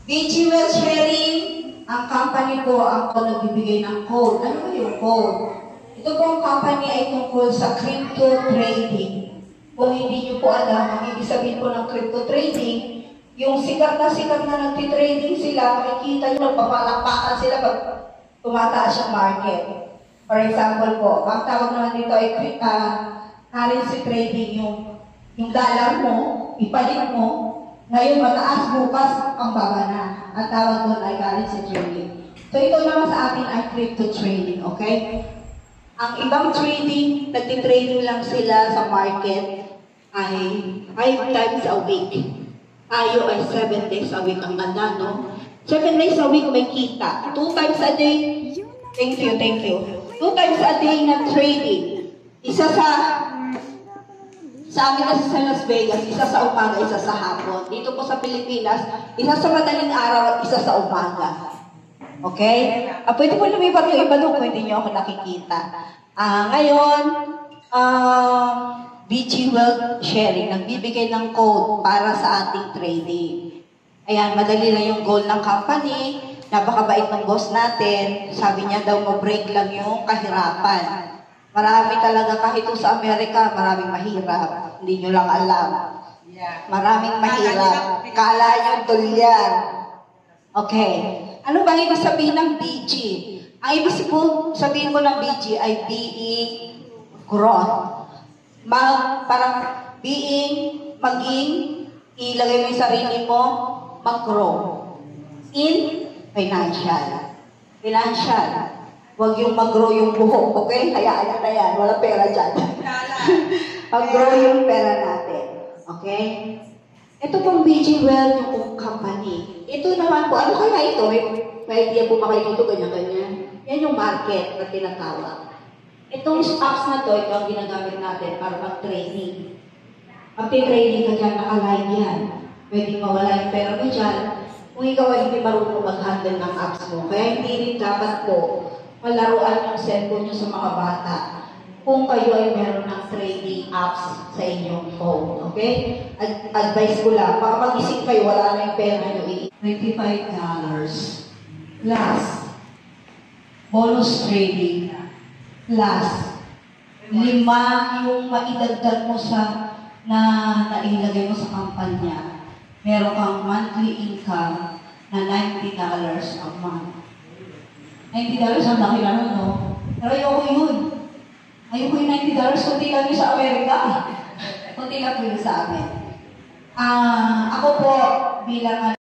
BG Wealth Sharing, ang company ko ang nagbibigay ng code. Ano ba yung code? Ito pong company ay tungkol sa crypto trading. Kung hindi nyo po alam, ang ibig sabihin po ng crypto trading, yung sikat na nagtitrading sila, makikita nyo, nagpapalakpakan sila pag tumataas yung market. For example po, ang tawag naman dito ay currency trading, yung dollar mo, ipalit mo, ngayon mataas, bukas ang baba na. Ang tawag doon ay currency trading. So ito naman sa atin ay crypto trading, okay? Ang ibang trading, nagtitrading lang sila sa market ay 5 times a week. Tayo ay 7 days a week. Ang ganda, no? 7 days a week may kita. 2 times a day. Thank you. 2 times a day na trading. Isa sa amin kasi sa Las Vegas, isa sa umaga, isa sa hapon. Dito po sa Pilipinas, isa sa madaling araw at isa sa umaga. Okay? Pwede po lumipat yung iba doon kung hindi nyo ako nakikita. Ngayon, BG Wealth Sharing, nagbibigay ng code para sa ating trading. Ayan, madali lang yung goal ng company. Napakabait ng boss natin. Sabi niya daw, ma-break lang yung kahirapan. Marami talaga, kahit sa Amerika, maraming mahirap. Hindi nyo lang alam. Maraming mahirap. Kala nyo dolyar. Okay. Ano ba ibig sabihin ng BG? Ang ibig sabihin ko ng BG ay being growth. Parang maging, ilagay mo yung sarili mo, mag-grow. In financial. Huwag yung mag-grow yung buhok, okay? Hayaan nyo na yan. Wala pera dyan. Mag-grow yung pera natin. Okay? Ito pong BG Wealth yung company. Ito naman po, ano kaya ito? May idea po ba kayo dito, ganyan-ganyan? Yan yung market na tinatawag. Itong stocks na to, ito ang ginagamit natin para mag-trading. Pag-trading ka dyan, naka-live yan. Pwede mawala yung pera mo dyan. Kung ikaw ay hindi marunong mag-handle ng apps mo. Kaya hindi rin dapat po malaruan yung cellphone nyo sa mga bata kung kayo ay meron ng trading apps sa inyong phone. Okay? Advice ko lang, baka mag-isip kayo, wala na yung pera nyo $25. Last. Bonus trading. Last. 5 yung maidagdag mo sa na nailagay mo sa kampanya. Meron kang monthly income na $90 a month. $90 ang laki na nun, no? Pero ayoko yun. Ayoko yung $90, kunti lang yun sa Amerika. Kunti lang po yun sa amin. Ako po, bilang